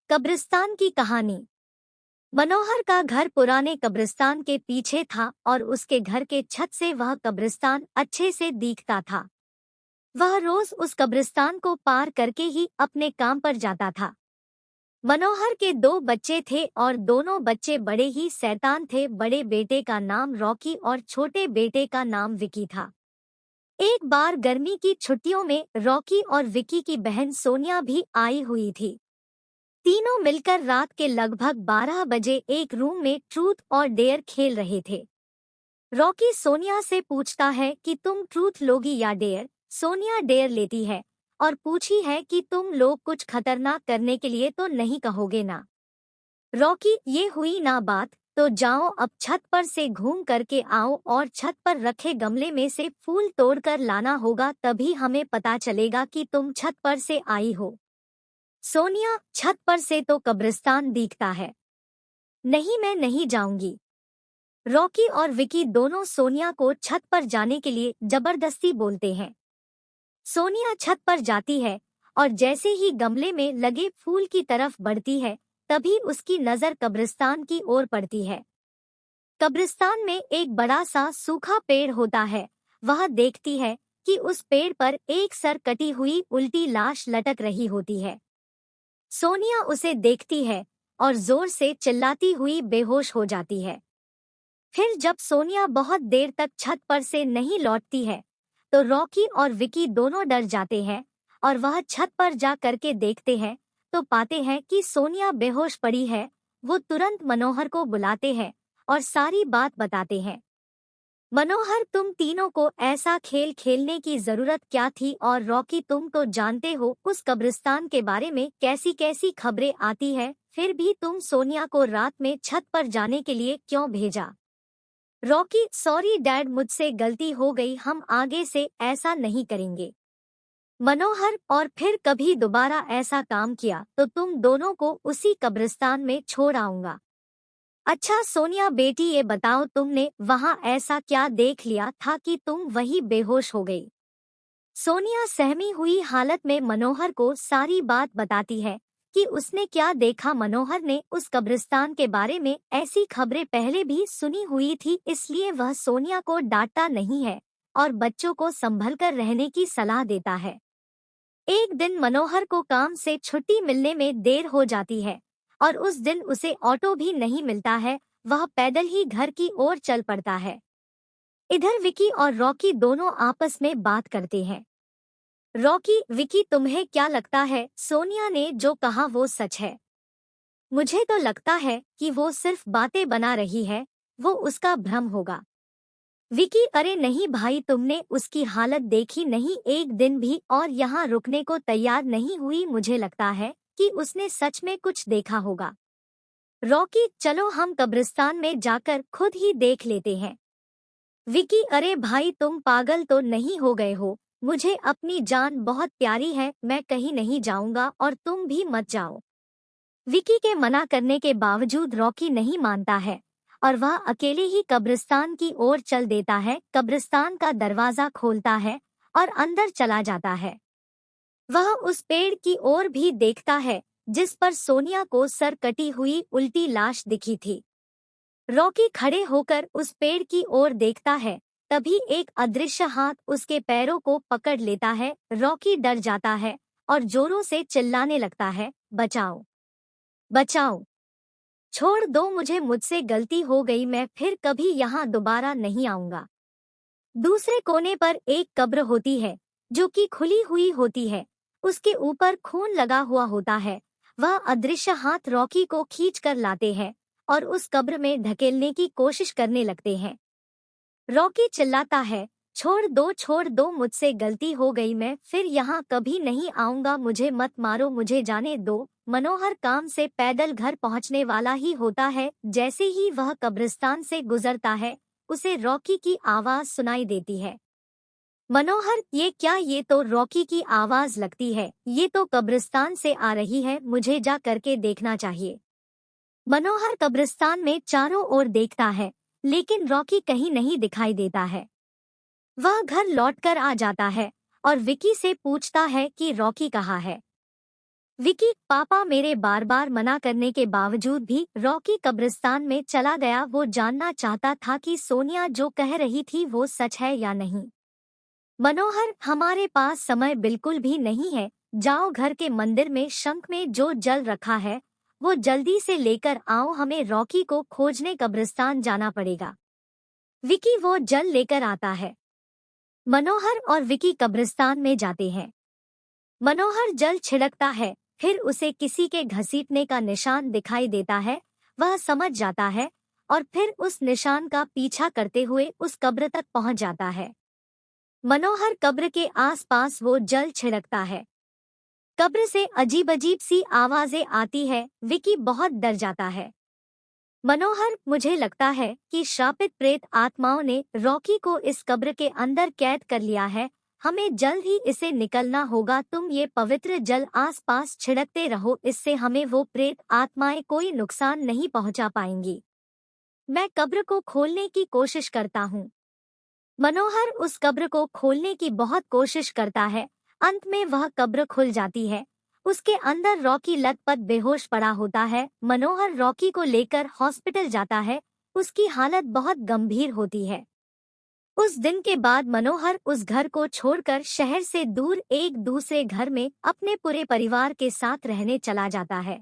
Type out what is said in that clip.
कब्रिस्तान की कहानी। मनोहर का घर पुराने कब्रिस्तान के पीछे था और उसके घर के छत से वह कब्रिस्तान अच्छे से दिखता था। वह रोज उस कब्रिस्तान को पार करके ही अपने काम पर जाता था। मनोहर के दो बच्चे थे और दोनों बच्चे बड़े ही शैतान थे। बड़े बेटे का नाम रॉकी और छोटे बेटे का नाम विकी था। एक बार गर्मी की छुट्टियों में रॉकी और विकी की बहन सोनिया भी आई हुई थी। तीनों मिलकर रात के लगभग 12 बजे एक रूम में ट्रूथ और डेयर खेल रहे थे। रॉकी सोनिया से पूछता है कि तुम ट्रूथ लोगी या डेयर। सोनिया डेयर लेती है और पूछी है कि तुम लोग कुछ खतरनाक करने के लिए तो नहीं कहोगे ना। रॉकी, ये हुई ना बात तो जाओ अब छत पर से घूम करके आओ और छत पर रखे गमले में से फूल तोड़कर लाना होगा, तभी हमें पता चलेगा कि तुम छत पर से आई हो। सोनिया, छत पर से तो कब्रिस्तान दिखता है। नहीं, मैं नहीं जाऊंगी। रॉकी और विकी दोनों सोनिया को छत पर जाने के लिए जबरदस्ती बोलते हैं। सोनिया छत पर जाती है और जैसे ही गमले में लगे फूल की तरफ बढ़ती है, तभी उसकी नजर कब्रिस्तान की ओर पड़ती है। कब्रिस्तान में एक बड़ा सा सूखा पेड़ होता है। वह देखती है कि उस पेड़ पर एक सर कटी हुई उल्टी लाश लटक रही होती है। सोनिया उसे देखती है और जोर से चिल्लाती हुई बेहोश हो जाती है। फिर जब सोनिया बहुत देर तक छत पर से नहीं लौटती है, तो रॉकी और विकी दोनों डर जाते हैं और वह छत पर जा करके देखते हैं तो पाते हैं कि सोनिया बेहोश पड़ी है। वो तुरंत मनोहर को बुलाते हैं और सारी बात बताते हैं। मनोहर, तुम तीनों को ऐसा खेल खेलने की जरूरत क्या थी? और रॉकी, तुम तो जानते हो उस कब्रिस्तान के बारे में कैसी कैसी खबरें आती है, फिर भी तुम सोनिया को रात में छत पर जाने के लिए क्यों भेजा? रॉकी, सॉरी डैड, मुझसे गलती हो गई, हम आगे से ऐसा नहीं करेंगे। मनोहर, और फिर कभी दोबारा ऐसा काम किया तो तुम दोनों को उसी कब्रिस्तान में छोड़ आऊंगा। अच्छा सोनिया बेटी, ये बताओ तुमने वहां ऐसा क्या देख लिया था कि तुम वही बेहोश हो गई? सोनिया सहमी हुई हालत में मनोहर को सारी बात बताती है कि उसने क्या देखा। मनोहर ने उस कब्रिस्तान के बारे में ऐसी खबरें पहले भी सुनी हुई थी, इसलिए वह सोनिया को डांटता नहीं है और बच्चों को संभल कर रहने की सलाह देता है। एक दिन मनोहर को काम से छुट्टी मिलने में देर हो जाती है और उस दिन उसे ऑटो भी नहीं मिलता है। वह पैदल ही घर की ओर चल पड़ता है। इधर विकी और रॉकी दोनों आपस में बात करते हैं। रॉकी, विकी, तुम्हें क्या लगता है सोनिया ने जो कहा वो सच है? मुझे तो लगता है कि वो सिर्फ बातें बना रही है, वो उसका भ्रम होगा। विकी, अरे नहीं भाई, तुमने उसकी हालत देखी नहीं, एक दिन भी और यहाँ रुकने को तैयार नहीं हुई। मुझे लगता है कि उसने सच में कुछ देखा होगा। रॉकी, चलो हम कब्रिस्तान में जाकर खुद ही देख लेते हैं। विकी, अरे भाई, तुम पागल तो नहीं हो गए हो? मुझे अपनी जान बहुत प्यारी है, मैं कहीं नहीं जाऊंगा और तुम भी मत जाओ। विकी के मना करने के बावजूद रॉकी नहीं मानता है और वह अकेले ही कब्रिस्तान की ओर चल देता है। कब्रिस्तान का दरवाजा खोलता है और अंदर चला जाता है। वह उस पेड़ की ओर भी देखता है जिस पर सोनिया को सर कटी हुई उल्टी लाश दिखी थी। रॉकी खड़े होकर उस पेड़ की ओर देखता है, तभी एक अदृश्य हाथ उसके पैरों को पकड़ लेता है। रॉकी डर जाता है और जोरों से चिल्लाने लगता है, बचाओ, बचाओ, छोड़ दो मुझे, मुझसे गलती हो गई, मैं फिर कभी यहाँ दोबारा नहीं आऊंगा। दूसरे कोने पर एक कब्र होती है जो कि खुली हुई होती है। उसके ऊपर खून लगा हुआ होता है। वह अदृश्य हाथ रॉकी को खींच कर लाते हैं और उस कब्र में ढकेलने की कोशिश करने लगते हैं। रॉकी चिल्लाता है, छोड़ दो, मुझसे गलती हो गई, मैं फिर यहाँ कभी नहीं आऊंगा, मुझे मत मारो, मुझे जाने दो। मनोहर काम से पैदल घर पहुँचने वाला ही होता है। जैसे ही वह कब्रिस्तान से गुजरता है, उसे रॉकी की आवाज सुनाई देती है। मनोहर, ये क्या? ये तो रॉकी की आवाज लगती है, ये तो कब्रिस्तान से आ रही है, मुझे जा करके देखना चाहिए। मनोहर कब्रिस्तान में चारों ओर देखता है, लेकिन रॉकी कहीं नहीं दिखाई देता है। वह घर लौटकर आ जाता है और विकी से पूछता है कि रॉकी कहाँ है। विकी पापा मेरे बार बार मना करने के बावजूद भी रॉकी कब्रिस्तान में चला गया। वो जानना चाहता था कि सोनिया जो कह रही थी वो सच है या नहीं। मनोहर, हमारे पास समय बिल्कुल भी नहीं है। जाओ, घर के मंदिर में शंख में जो जल रखा है वो जल्दी से लेकर आओ। हमें रॉकी को खोजने कब्रिस्तान जाना पड़ेगा। विकी वो जल लेकर आता है। मनोहर और विकी कब्रिस्तान में जाते हैं। मनोहर जल छिड़कता है, फिर उसे किसी के घसीटने का निशान दिखाई देता है। वह समझ जाता है और फिर उस निशान का पीछा करते हुए उस कब्र तक पहुंच जाता है। मनोहर कब्र के आसपास वो जल छिड़कता है। कब्र से अजीब अजीब सी आवाजें आती है। विकी बहुत डर जाता है। मनोहर, मुझे लगता है कि श्रापित प्रेत आत्माओं ने रॉकी को इस कब्र के अंदर कैद कर लिया है। हमें जल्द ही इसे निकलना होगा। तुम ये पवित्र जल आसपास छिड़कते रहो, इससे हमें वो प्रेत आत्माएं कोई नुकसान नहीं पहुंचा पाएंगी। मैं कब्र को खोलने की कोशिश करता हूँ। मनोहर उस कब्र को खोलने की बहुत कोशिश करता है। अंत में वह कब्र खुल जाती है। उसके अंदर रॉकी लथपथ बेहोश पड़ा होता है। मनोहर रॉकी को लेकर हॉस्पिटल जाता है। उसकी हालत बहुत गंभीर होती है। उस दिन के बाद मनोहर उस घर को छोड़कर शहर से दूर एक दूसरे घर में अपने पूरे परिवार के साथ रहने चला जाता है।